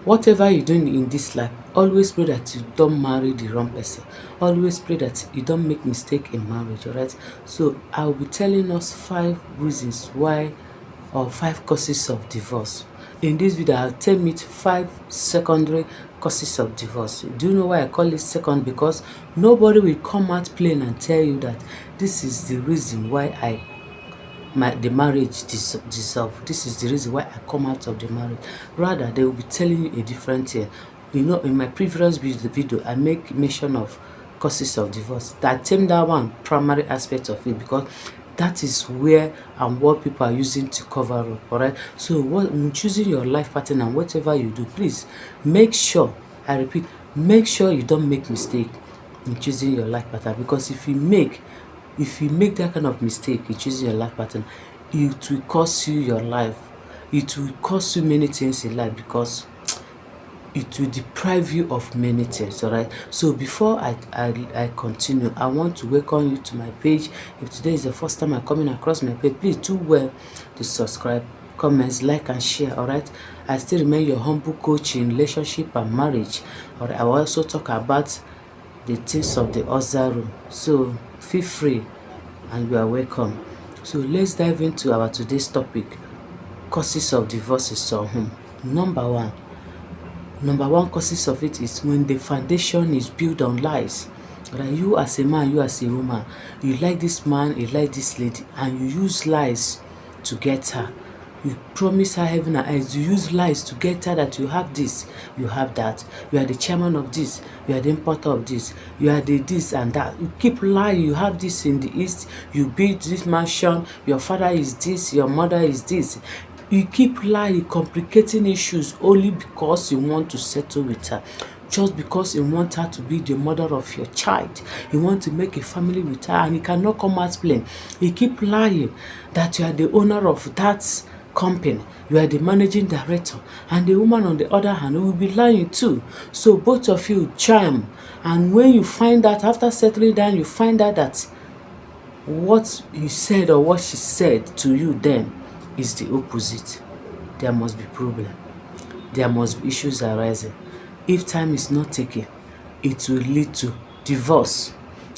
Whatever you're doing in this life, always pray that you don't marry the wrong person. Always pray that you don't make mistake in marriage, alright? So I will be telling us 5 reasons why, or 5 causes of divorce. In this video, I'll tell it 5 secondary causes of divorce. Do you know why I call it second? Because nobody will come out plain and tell you that this is the reason why the marriage dissolved. This is the reason why I come out of the marriage. Rather, they will be telling you a different thing. You know, in my previous video, I make mention of causes of divorce. That term, that one primary aspect of it, because that is where and what people are using to cover up. All right. So, when choosing your life partner and whatever you do, please make sure. I repeat, make sure you don't make mistake in choosing your life partner, because if you make that kind of mistake in choosing your life partner, it will cost you your life. It will cost you many things in life, because it will deprive you of many things. All right. So before I continue, I want to welcome you to my page. If today is the first time I'm coming across my page, please do well to subscribe, comments, like and share. All right. I still remain your humble coach in relationship and marriage. All right. I will also talk about the things of the other room. So feel free and you are welcome. So let's dive into our today's topic: causes of divorces or home. Number one causes of it is when the foundation is built on lies. Right? You as a man, you as a woman, you like this man, you like this lady, and you use lies to get her. You promise her heaven and earth. You use lies to get her that you have this, you have that. You are the chairman of this, you are the importer of this, you are the this and that. You keep lying. You have this in the east, you build this mansion, your father is this, your mother is this. You keep lying, complicating issues only because you want to settle with her. Just because you want her to be the mother of your child. You want to make a family with her, and you cannot come out plain. You keep lying that you are the owner of that company. You are the managing director. And the woman on the other hand will be lying too. So both of you charm. And when you find out, after settling down, you find out that what you said or what she said to you then is the opposite. There must be problem. There must be issues arising. If time is not taken, it will lead to divorce.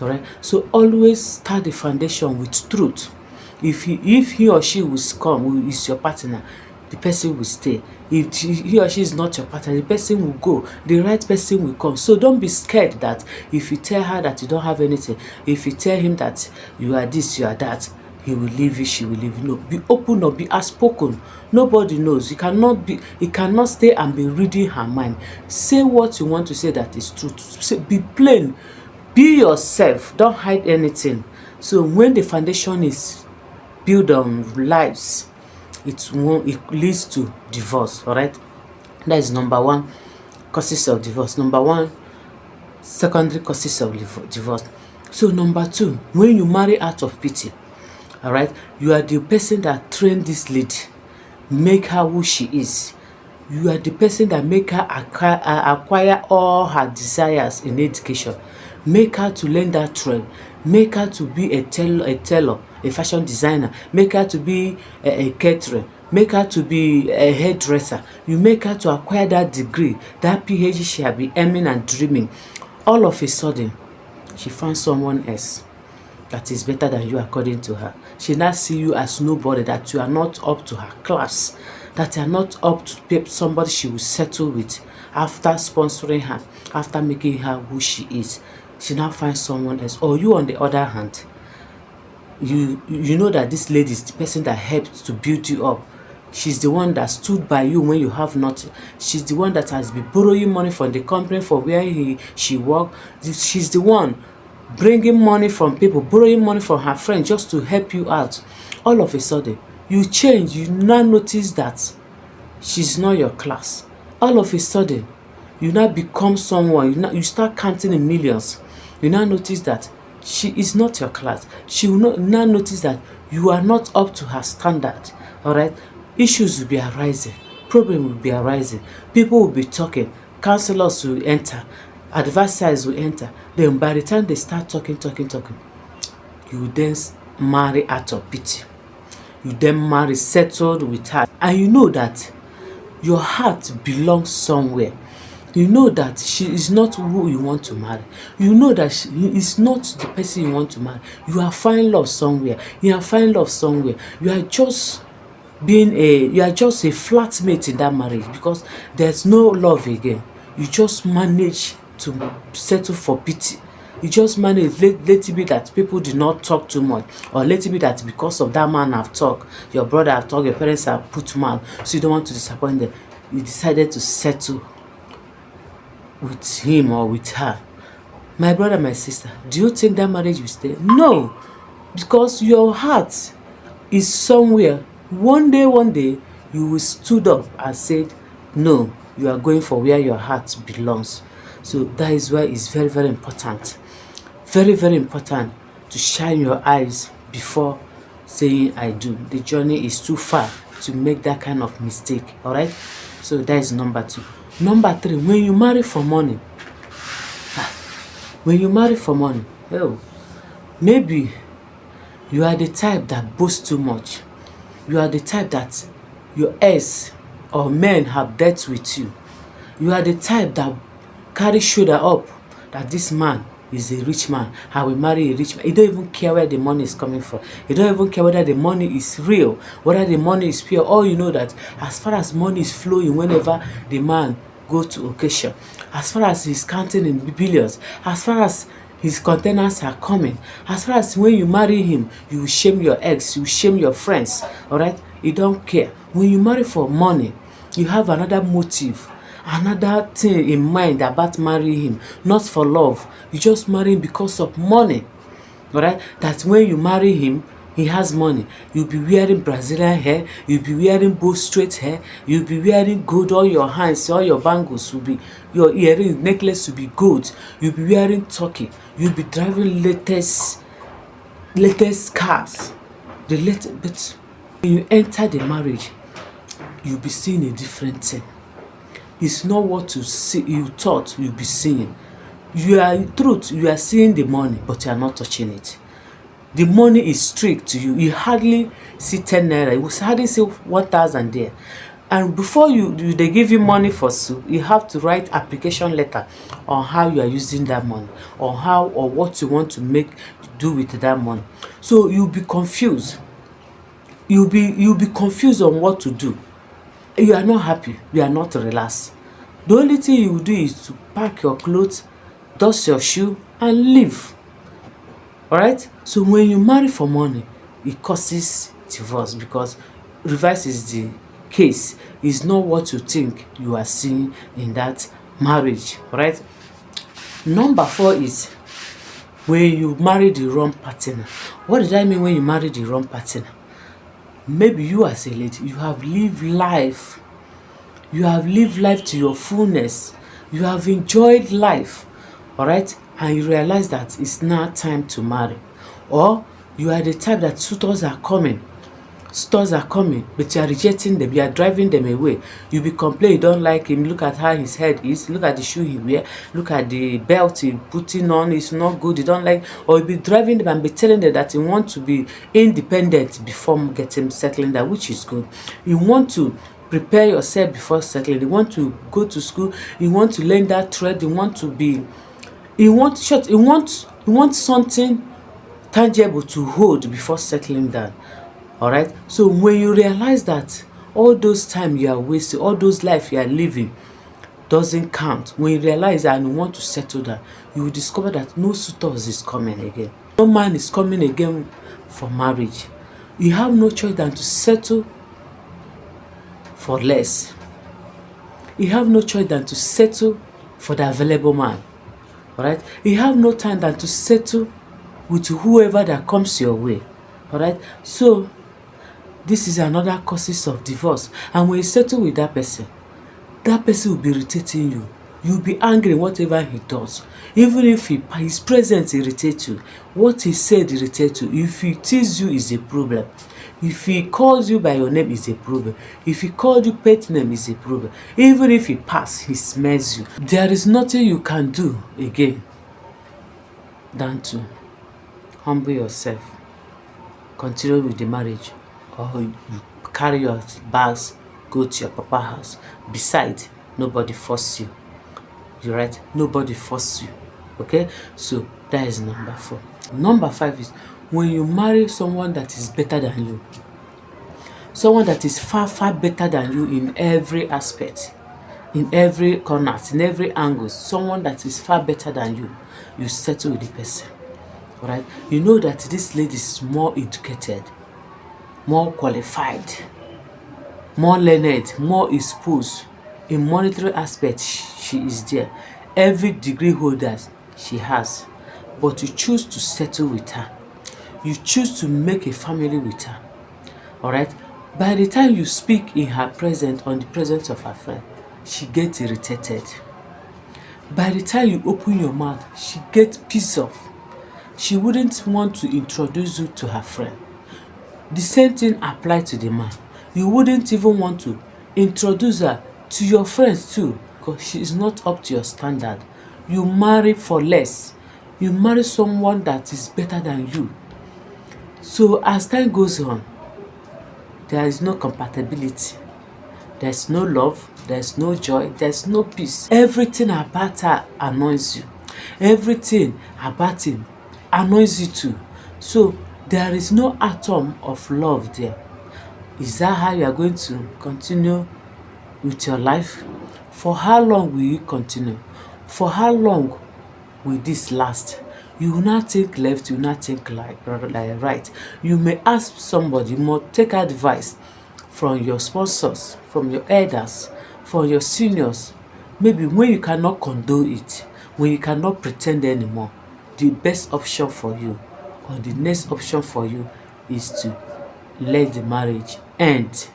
All right. So always start the foundation with truth. If he or she will come, who is your partner, the person will stay. If he or she is not your partner, the person will go. The right person will come. So don't be scared that if you tell her that you don't have anything, if you tell him that you are this, you are that, he will leave you, she will leave you. No, be open or be outspoken. Nobody knows. You cannot stay and be reading her mind. Say what you want to say that is true. Be plain. Be yourself. Don't hide anything. So when the foundation is built on lies, it leads to divorce. All right. That is number one causes of divorce. Number one secondary causes of divorce. So number two, when you marry out of pity. All right, you are the person that trained this lady, make her who she is. You are the person that make her acquire all her desires in education, make her to learn that trade, make her to be a tailor, a fashion designer, make her to be a caterer, make her to be a hairdresser. You make her to acquire that degree, that PhD she has been aiming and dreaming. All of a sudden, she found someone else that is better than you according to her. She now see you as nobody, that you are not up to her class, that you are not up to somebody she will settle with. After sponsoring her, after making her who she is, she now finds someone else. Or you on the other hand, you know that this lady is the person that helped to build you up. She's the one that stood by you when you have nothing. She's the one that has been borrowing money from the company for where she worked. She's the one bringing money from people, borrowing money from her friends just to help you out. All of a sudden, you change. You now notice that she's not your class. All of a sudden, you now become someone. You start counting in millions. You now notice that she is not your class. She will now notice that you are not up to her standard. All right? Issues will be arising. Problems will be arising. People will be talking. Counselors will enter. Advisors will enter. Then by the time they start talking, you then marry out of pity. You then marry settled with her. And you know that your heart belongs somewhere. You know that she is not who you want to marry. You know that she is not the person you want to marry. You are finding love somewhere. You are finding love somewhere. You are just a flatmate in that marriage because there's no love again. You just manage to settle for pity. You just manage let it be that people did not talk too much, or let it be that because of that man have talked, your brother have talked, your parents have put mouth, so you don't want to disappoint them. You decided to settle with him or with her. My brother, my sister, do you think that marriage will stay? No, because your heart is somewhere. One day, you will stood up and said, no, you are going for where your heart belongs. So that is why it's very, very important. Very, very important to shine your eyes before saying I do. The journey is too far to make that kind of mistake. All right. So that is number 2. Number 3, when you marry for money. When you marry for money, oh, maybe you are the type that boasts too much. You are the type that your ex or men have dealt with you. You are the type that carry shoulder up that this man is a rich man. I will marry a rich man. You don't even care where the money is coming from. You don't even care whether the money is real, whether the money is pure. All you know that as far as money is flowing whenever the man go to occasion, as far as he's counting in billions, as far as his containers are coming, as far as when you marry him, you will shame your ex, you will shame your friends, all right? You don't care. When you marry for money, you have another motive, another thing in mind about marrying him, not for love. You just marry him because of money, all right? That when you marry him, he has money. You'll be wearing Brazilian hair. You'll be wearing bow straight hair. You'll be wearing gold. All your hands, all your bangles will be, your earrings, necklace will be gold. You'll be wearing turkey. You'll be driving latest cars. But when you enter the marriage, you'll be seeing a different thing. It's not what you thought you'll be seeing. In truth, you are seeing the money, but you are not touching it. The money is strict to you. You hardly see 10 naira. You hardly see 1,000 there. And before they give you money for soup, you have to write application letter on how you are using that money, on how or what you want to do with that money. So you'll be confused. You'll be confused on what to do. You are not happy. You are not relaxed. The only thing you will do is to pack your clothes, dust your shoe, and leave. Alright? So when you marry for money, it causes divorce because reverse is the case. It's not what you think you are seeing in that marriage. Alright? Number 4 is when you marry the wrong partner. What did I mean when you marry the wrong partner? Maybe you as a lady, you have lived life. You have lived life to your fullness. You have enjoyed life. Alright? And you realize that it's now time to marry. Or you are the type that suitors are coming, but you are rejecting them, you are driving them away. You be complaining, you don't like him, look at how his head is, look at the shoe he wear, look at the belt he putting on, it's not good, you don't like, or you be driving them and be telling them that you want to be independent before getting settling that, which is good. You want to prepare yourself before settling. You want to go to school, you want to learn that trade, you want something tangible to hold before settling down. All right? So when you realize that all those time you are wasting, all those life you are living doesn't count, when you realize that and you want to settle down, you will discover that no suitors is coming again. No man is coming again for marriage. You have no choice than to settle for less. You have no choice than to settle for the available man. Alright? You have no time than to settle with whoever that comes your way. Alright? So, this is another causes of divorce. And when you settle with that person will be irritating you. You'll be angry whatever he does. Even if his presence irritates you, what he said irritates you. If he teases you, is a problem. If he calls you by your name, is a problem. If he called you pet name, is a problem. Even if he passes, he smells you. There is nothing you can do again than to humble yourself, continue with the marriage, or you carry your bags go to your papa house. Besides, nobody force you. You right? Nobody force you. Okay? So that is number 4. Number 5 is when you marry someone that is better than you. Someone that is far, far better than you in every aspect, in every corner, in every angle. Someone that is far better than you. You settle with the person. Alright? You know that this lady is more educated, more qualified, more learned, more exposed. In monetary aspect, she is there. Every degree holder she has. But you choose to settle with her. You choose to make a family with her. Alright? By the time you speak in her presence, on the presence of her friend, she gets irritated. By the time you open your mouth, she gets pissed off. She wouldn't want to introduce you to her friend. The same thing applies to the man. You wouldn't even want to introduce her to your friends too, because she is not up to your standard. You marry for less. You marry someone that is better than you. So as time goes on, there is no compatibility. There's no love. There's no joy. There's no peace. Everything about her annoys you. Everything about him annoys you too. So there is no atom of love there. Is that how you are going to continue with your life? For how long will you continue? For how long will this last? You will not think left, you will not think like right. You may ask somebody, you must take advice from your sponsors, from your elders, from your seniors. Maybe when you cannot condone it, when you cannot pretend anymore, the best option for you, or the next option for you, is to let the marriage end.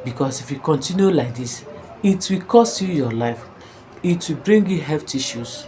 Because if you continue like this, it will cost you your life. It will bring you health issues.